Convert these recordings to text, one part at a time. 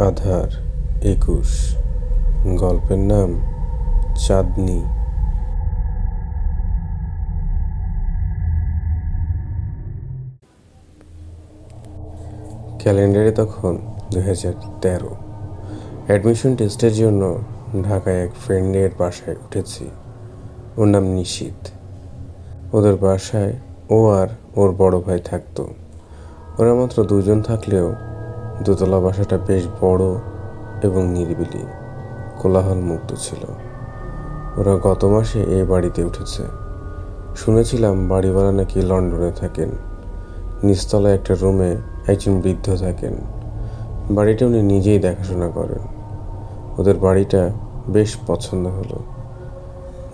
আধার ২১। গল্পের নাম চাঁদনি। ক্যালেন্ডারে তখন ২০১৩। অ্যাডমিশন টেস্টের জন্য ঢাকায় এক ফ্রেন্ডের বাসায় উঠেছি। ওর নাম নিশীথ। ওদের বাসায় ও আর ওর বড় ভাই থাকতো। ওরা মাত্র দুজন থাকলেও দোতলা বাসাটা বেশ বড় এবং নিরিবিলি, কোলাহল মুক্ত ছিল। ওরা গত মাসে এই বাড়িতে উঠেছে। শুনেছিলাম বাড়িওয়ালা নাকি লন্ডনে থাকেন। নিচতলায় একটা রুমে একজন বৃদ্ধ থাকেন। বাড়িটা উনি নিজেই দেখাশোনা করেন। ওদের বাড়িটা বেশ পছন্দ হলো।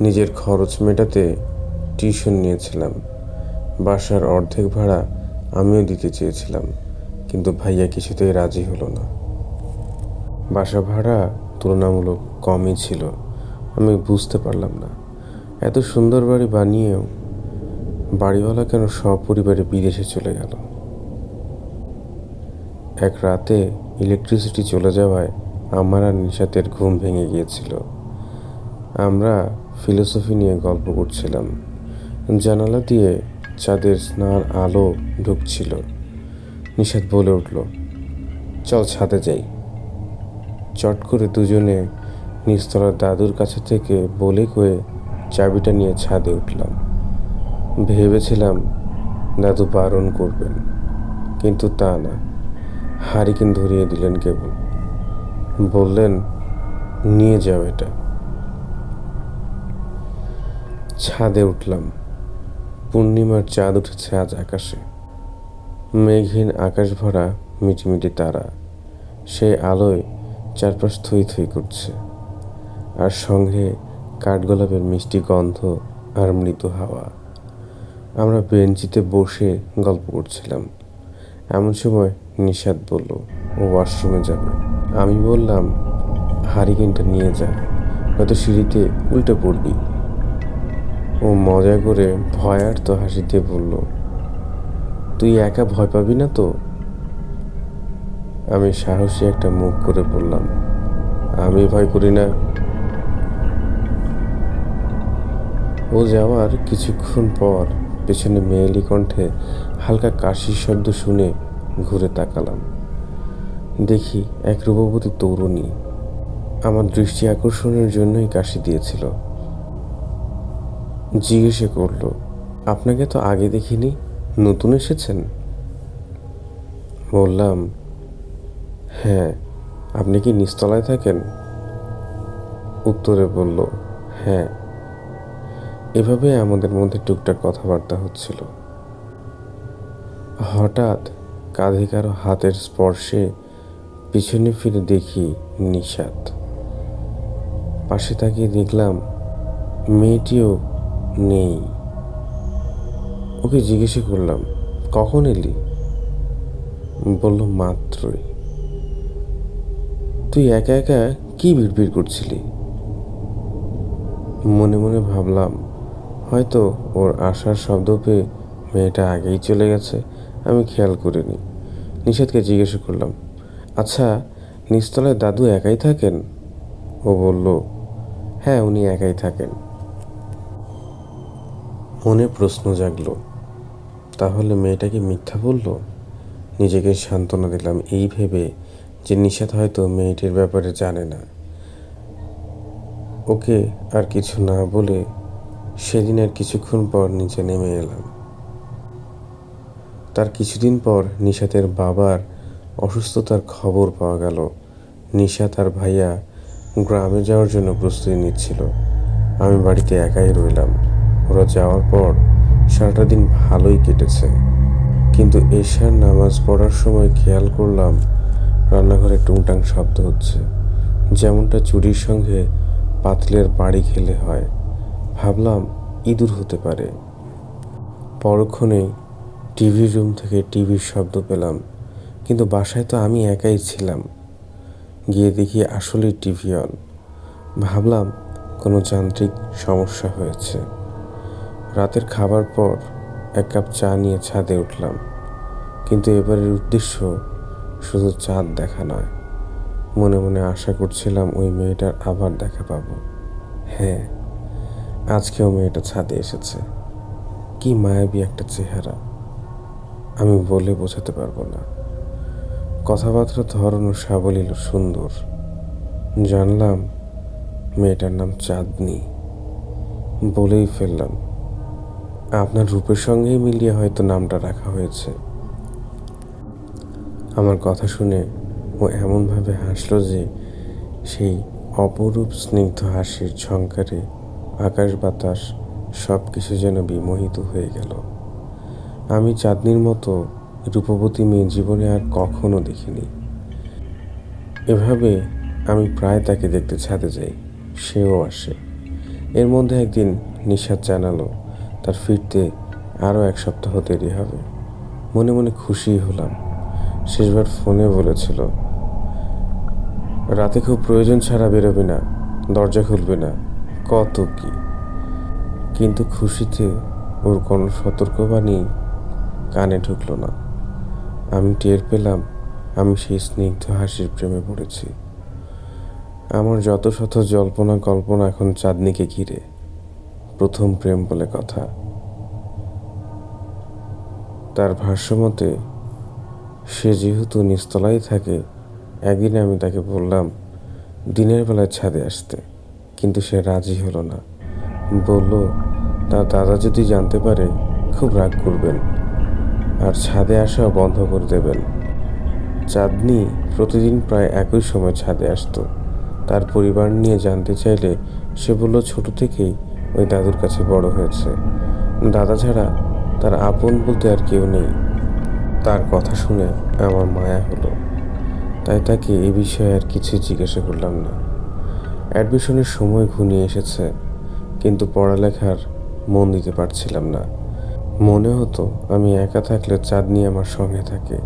নিজের খরচ মেটাতে টিউশন নিয়েছিলাম। বাসার অর্ধেক ভাড়া আমিও দিতে চেয়েছিলাম, কিন্তু ভাইয়া কিছুতেই রাজি হলো না। বাসা ভাড়া তুলনামূলক কমই ছিল। আমি বুঝতে পারলাম না, এত সুন্দর বাড়ি বানিয়েও বাড়িওয়ালা কেন সপরিবারে বিদেশে চলে গেল। এক রাতে ইলেকট্রিসিটি চলে যাওয়ায় আমার আর নিশাতের ঘুম ভেঙে গিয়েছিল। আমরা ফিলোসফি নিয়ে গল্প করছিলাম। জানালা দিয়ে চাঁদের স্নার আলো ঢুকছিল। নিশাত বলে উঠল, চল ছাদে যাই। চট করে দুজনে নিচতলার দাদুর কাছে থেকে বলে কয়ে চাবিটা নিয়ে ছাদে উঠলাম। ভেবেছিলাম দাদু বারণ করবেন, কিন্তু তা না। হারিকেন ধরিয়ে দিলেন কেবল। বললেন, নিয়ে যাও এটা। ছাদে উঠলাম। পূর্ণিমার চাঁদ উঠেছে আজ আকাশে। মেঘহীন আকাশ ভরা মিটিমিটি তারা। সেই আলোয় চারপাশ থই থই করছে, আর সঙ্গে কাঠগোলাপের মিষ্টি গন্ধ আর মৃদু হাওয়া। আমরা বেঞ্চিতে বসে গল্প করছিলাম। এমন সময় নিশাত বলল ও ওয়াশরুমে যাবে। আমি বললাম, হারিকেনটা নিয়ে যা, হয়তো সিঁড়িতে উল্টে পড়বি। ও মজা করে ভয়ার্ত হাসি দিয়ে বলল, তুই একা ভয় পাবি না তো? আমি সাহসী একটা মুখ করে বললাম, আমি ভয় করি না। ও যাওয়ার কিছুক্ষণ পর পেছনে মেয়েলি কণ্ঠে হালকা কাশির শব্দ শুনে ঘুরে তাকালাম। দেখি এক রূপবতী তরুণী আমার দৃষ্টি আকর্ষণের জন্যই কাশি দিয়েছিল। জিজ্ঞেস করল, আপনাকে তো আগে দেখিনি, নতুন এসেছেন? বললাম, হ্যাঁ। আপনি কি নিচতলায় থাকেন? উত্তরে বলল, হ্যাঁ। এভাবে আমাদের মধ্যে টুকটাক কথাবার্তা হচ্ছিল। হঠাৎ কাঁধে কারো হাতের স্পর্শে পিছনে ফিরে দেখি নিশাত। পাশে তাকিয়ে দেখলাম মেয়েটিও নেই। ওকে জিজ্ঞেস করলাম, কখন এলি? বলল, মাত্রই। তুই একা একা কি বিড়বিড় করছিলি? মনে মনে ভাবলাম, হয়তো ওর আসার শব্দ পেয়ে মেয়েটা আগেই চলে গেছে, আমি খেয়াল করিনি। নিশাতকে জিজ্ঞেস করলাম, আচ্ছা, নিচতলায় দাদু একাই থাকেন? ও বলল, হ্যাঁ, উনি একাই থাকেন। মনে প্রশ্ন জাগলো, তাহলে মেয়েটা কি মিথ্যা বলল? নিজেকে সান্ত্বনা দিলাম এই ভেবে যে নিশাত হয়তো মেয়েটির ব্যাপারে জানে না। ওকে আর কিছু না বলে সেদিন আর কিছুক্ষণ পর নিচে নেমে এলাম। তার কিছুদিন পর নিশাতের বাবার অসুস্থতার খবর পাওয়া গেল। নিশাত আর ভাইয়া গ্রামে যাওয়ার জন্য প্রস্তুতি নিচ্ছিল। আমি বাড়িতে একাই রইলাম। ওরা যাওয়ার পর সারাটা দিন ভালোই কেটেছে, কিন্তু এশার নামাজ পড়ার সময় খেয়াল করলাম রান্নাঘরে টুংটাং শব্দ হচ্ছে, যেমনটা চুরির সঙ্গে পাতিলের বাড়ি খেলে হয়। ভাবলাম ইঁদুর হতে পারে। পরক্ষণেই টিভির রুম থেকে টিভির শব্দ পেলাম, কিন্তু বাসায় তো আমি একাই ছিলাম। গিয়ে দেখি আসলেই টিভি অন। ভাবলাম কোনো যান্ত্রিক সমস্যা হয়েছে। রাতের খাবার পর এক কাপ চা নিয়ে ছাদে উঠলাম, কিন্তু এবারের উদ্দেশ্য শুধু চাঁদ দেখা নয়, মনে মনে আশা করছিলাম ওই মেয়েটার আবার দেখা পাবো। হ্যাঁ, আজকেও মেয়েটা ছাদে এসেছে। কি মায়াবী একটা চেহারা, আমি বলে বোঝাতে পারবো না। কথাবার্তার ধরন ও সাবলীল ও সুন্দর। জানলাম মেয়েটার নাম চাঁদনি। বলেই ফেললাম, আপনার রূপের সঙ্গেই মিলিয়ে হয়তো নামটা রাখা হয়েছে। আমার কথা শুনে ও এমনভাবে হাসলো যে সেই অপরূপ স্নিগ্ধ হাসির ঝংকারে আকাশ বাতাস সব কিছু যেন বিমোহিত হয়ে গেল। আমি চাঁদনির মতো রূপবতী মেয়ে জীবনে আর কখনো দেখিনি। এভাবে আমি প্রায় তাকে দেখতে ছাদে যাই, সেও আসে। এর মধ্যে একদিন নিশাত জানালো তার ফিরতে আরও 1 সপ্তাহ দেরি হবে। মনে মনে খুশি হলাম। শেষবার ফোনে বলেছিল, রাতে খুব প্রয়োজন ছাড়া বেরোবি না, দরজা খুলবে না, কত কি। কিন্তু খুশিতে ওর কোনো সতর্কবাণী কানে ঢুকলো না। আমি টের পেলাম আমি সেই স্নিগ্ধ হাসির প্রেমে পড়েছি। আমার যত শত জল্পনা কল্পনা এখন চাঁদনিকে ঘিরে। প্রথম প্রেম বলে কথা। তার ভাষ্যমতে সে যেহেতু নিচতলায় থাকে, একদিন আমি তাকে বললাম দিনের বেলায় ছাদে আসতে, কিন্তু সে রাজি হলো না। বলল তার দাদা যদি জানতে পারে খুব রাগ করবেন আর ছাদে আসাও বন্ধ করে দেবেন। চাঁদনি প্রতিদিন প্রায় একই সময় ছাদে আসতো। তার পরিবার নিয়ে জানতে চাইলে সে বলল ছোট থেকেই ওই দাদুর কাছে বড় হয়েছে। দাদা ছাড়া তার আপন বলতে আর কেউ নেই। তার কথা শুনে আমার মায়া হলো, তাই তাকে এ বিষয়ে আর কিছু জিজ্ঞাসা করলাম না। অ্যাডমিশনের সময় ঘনিয়ে এসেছে, কিন্তু পড়ালেখার মন দিতে পারছিলাম না। মনে হতো আমি একা থাকলে চাঁদনি আমার সঙ্গে থাকে।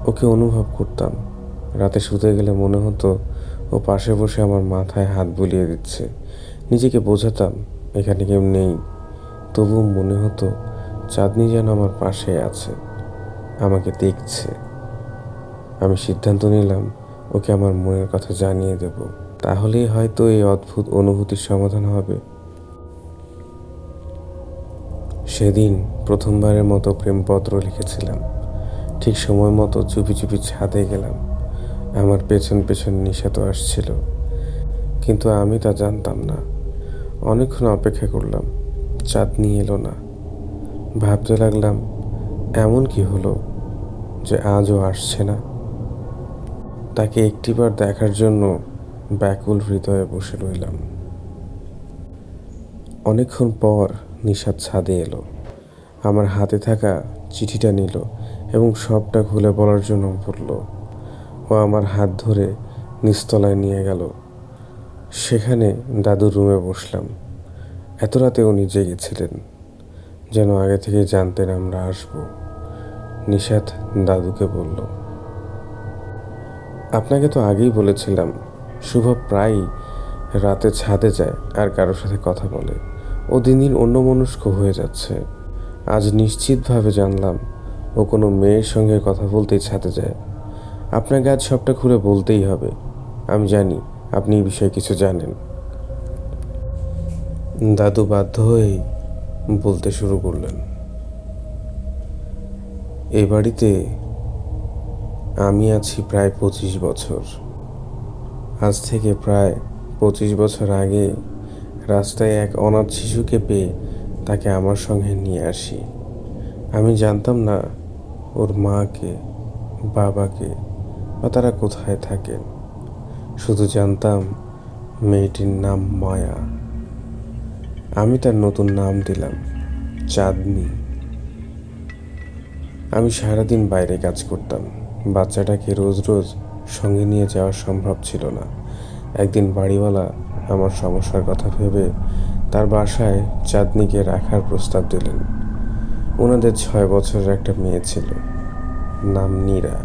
ওকে অনুভব করতাম। রাতে শুতে গেলে মনে হতো ও পাশে বসে আমার মাথায় হাত বুলিয়ে দিচ্ছে। নিজেকে বোঝাতাম এখানে কেউ নেই, তবুও মনে হতো চাঁদনি যেন আমার পাশে আছে, আমাকে দেখছে। আমি সিদ্ধান্ত নিলাম ওকে আমার মনের কথা জানিয়ে দেব, তাহলেই হয়তো এই অদ্ভুত অনুভূতির সমাধান হবে। সেদিন প্রথমবারের মতো প্রেমপত্র লিখেছিলাম। ঠিক সময় মতো চুপি চুপি ছাদে গেলাম। আমার পেছন পেছন নিশাত আসছিল, কিন্তু আমি তা জানতাম না। অনেকক্ষণ অপেক্ষা করলাম, চাঁদনি এলো না। ভাবতে লাগলাম এমন কি হলো যে আজও আসছে না। তাকে একটিবার দেখার জন্য ব্যাকুল হৃদয়ে বসে রইলাম। অনেকক্ষণ পর নিশাত ছাদে এলো। আমার হাতে থাকা চিঠিটা নিল এবং সবটা খুলে বলার জন্য বলল। ও আমার হাত ধরে নিচতলায় নিয়ে গেল। সেখানে দাদুর রুমে বসলাম। এত রাতে উনি জেগেছিলেন, যেন আগে থেকে জানতেন আমরা আসব। নিশাত দাদুকে বলল, আপনাকে তো আগেই বলেছিলাম শুভ প্রায়ই রাতে ছাদে যায় আর কারোর সাথে কথা বলে। ও দিন দিন অন্যমনস্ক হয়ে যাচ্ছে। আজ নিশ্চিতভাবে জানলাম ও কোনো মেয়ের সঙ্গে কথা বলতেই ছাদে যায়। আপনাকে আজ সবটা খুলে বলতেই হবে। আমি জানি আপনি এই বিষয়ে কিছু জানেন। দাদু বাধ্য হয়েই বলতে শুরু করলেন, এই বাড়িতে আমি আছি প্রায় 25 বছর। আজ থেকে প্রায় 25 বছর আগে রাস্তায় এক অনাথ শিশুকে পেয়ে তাকে আমার সঙ্গে নিয়ে আসি। আমি জানতাম না ওর মাকে, বাবাকে বা তারা কোথায় থাকেন। শুধু জানতাম মেয়েটির নাম মায়া। আমি তার নতুন নাম দিলাম চাঁদনি। আমি সারাদিন বাইরে কাজ করতাম। বাচ্চাটাকে রোজ রোজ সঙ্গে নিয়ে যাওয়া সম্ভব ছিল না। একদিন বাড়িওয়ালা আমার সমস্যার কথা ভেবে তার বাসায় চাঁদনিকে রাখার প্রস্তাব দিলেন। ওনাদের 6 বছরের একটা মেয়ে ছিল, নাম নীরা।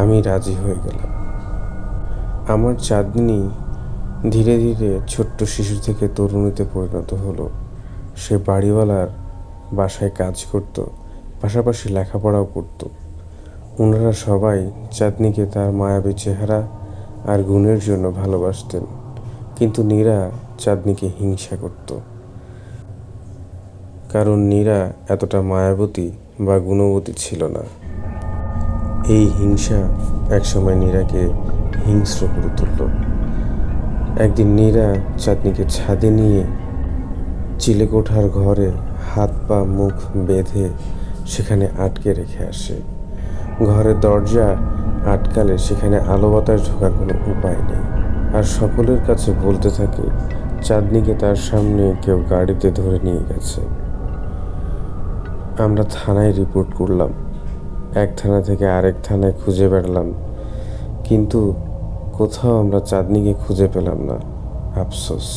আমি রাজি হয়ে গেলাম। আমার চাঁদনি ধীরে ধীরে ছোট্ট শিশু থেকে তরুণীতে পরিণত হলো। সে বাড়িওয়ালার বাসায় কাজ করত, পাশাপাশি লেখাপড়াও করত। ওনারা সবাই চাঁদনিকে তার মায়াবী চেহারা আর গুণের জন্য ভালোবাসতেন, কিন্তু নীরা চাঁদনিকে হিংসা করত, কারণ নীরা এতটা মায়াবতী বা গুণবতী ছিল না। এই হিংসা একসময় নীরাকে হিংস্র করে তুলল। একদিন নীরা চাঁদনিকে ছাদে নিয়ে চিলেকোঠার ঘরে হাত পা মুখ বেঁধে সেখানে আটকে রেখে আসে। ঘরের দরজা আটকালে সেখানে আলো বাতাস ঢোকার কোনো উপায় নেই। আর সকলের কাছে বলতে থাকে চাঁদনিকে তার সামনে কেউ গাড়িতে ধরে নিয়ে গেছে। আমরা থানায় রিপোর্ট করলাম, এক থানা থেকে আরেক থানায় খুঁজে বেড়ালাম, কিন্তু কোথাও আমরা চাঁদনিকে খুঁজে পেলাম না। আফসোস,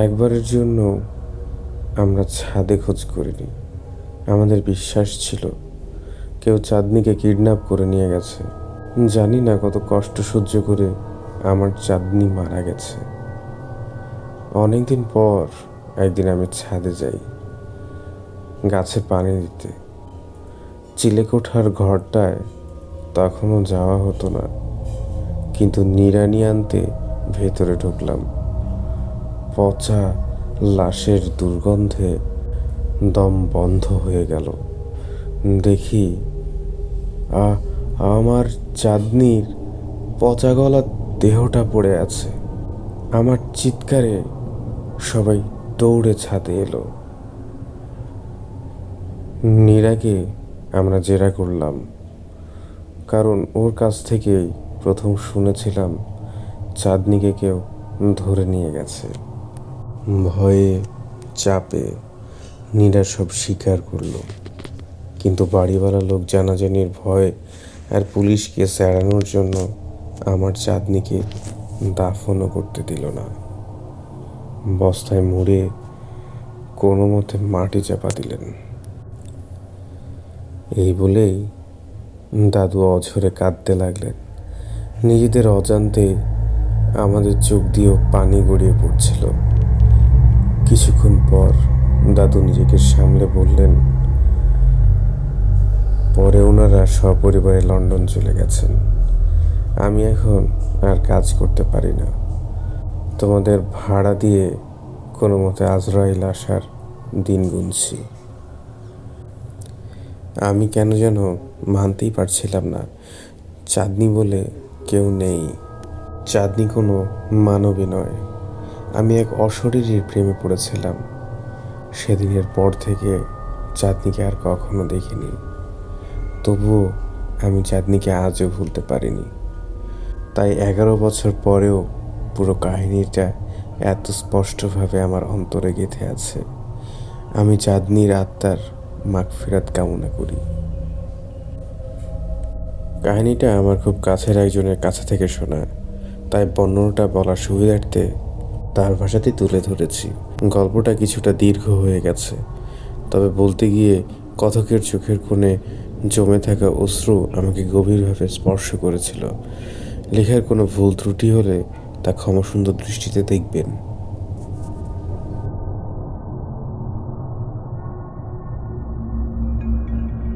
একবারের জন্য আমরা ছাদে খোঁজ করিনি। আমাদের বিশ্বাস ছিল কেউ চাঁদনিকে কিডন্যাপ করে নিয়ে গেছে। জানি না কত কষ্ট সহ্য করে আমার চাঁদনি মারা গেছে। অনেকদিন পর একদিন আমি ছাদে যাই গাছে পানি দিতে। চিলেকোঠার ঘরটায় তখনও যাওয়া হতো না, কিন্তু নিড়ানি আনতে ভেতরে ঢুকলাম। পচা লাশের দুর্গন্ধে দম বন্ধ হয়ে গেল। দেখি আমার চাঁদনির পচা গলা দেহটা পড়ে আছে। আমার চিৎকারে সবাই দৌড়ে ছাদে এলো। নীরাকে আমরা জেরা করলাম, কারণ ওর কাছ থেকেই প্রথম শুনেছিলাম চাঁদনিকে কেউ ধরে নিয়ে গেছে। ভয়ে চাপে নীরা সব স্বীকার করলো, কিন্তু বাড়িওয়ালা লোক জানাজানির ভয় আর পুলিশ কেস এড়ানোর জন্য আমার চাঁদনিকে দাফনও করতে দিল না। বস্তায় মুড়ে কোনো মতে মাটি চাপা দিলেন। এই বলেই দাদু অঝরে কাঁদতে লাগলেন। নিজেদের অজান্তে আমাদের চোখ দিয়েও পানি গড়িয়ে পড়ছিল। কিছুক্ষণ পর দাদু নিজেকে সামলে বললেন, পরে ওনারা সপরিবারে লন্ডন চলে গেছেন। আমি এখন আর কাজ করতে পারি না। তোমাদের ভাড়া দিয়ে কোনো মতে আজরাইল আসার দিন গুনছি। আমি কেন যেন মানতেই পারছিলাম না চাঁদনি বলে কেউ নেই। চাঁদনি কোনো মানবী নয়। আমি এক অশরীরীর প্রেমে পড়েছিলাম। সেদিনের পর থেকে চাঁদনিকে আর কখনো দেখিনি। তবুও আমি চাঁদনিকে আজও ভুলতে পারিনি। তাই 11 বছর পরেও পুরো কাহিনীটা এত স্পষ্টভাবে আমার অন্তরে গেঁথে আছে। আমি চাঁদনির আত্মার মাগফিরাত কামনা করি। কাহিনীটা আমার খুব কাছের একজনের কাছে থেকে শোনা, তাই বর্ণনাটা বলার সুবিধার্থে তার ভাষাতেই তুলে ধরেছি। গল্পটা কিছুটা দীর্ঘ হয়ে গেছে, তবে বলতে গিয়ে কথকের চোখের কোণে জমে থাকা অশ্রু আমাকে গভীরভাবে স্পর্শ করেছিল। লেখার কোনো ভুল ত্রুটি হলে তা ক্ষমাসুন্দর দৃষ্টিতে দেখবেন।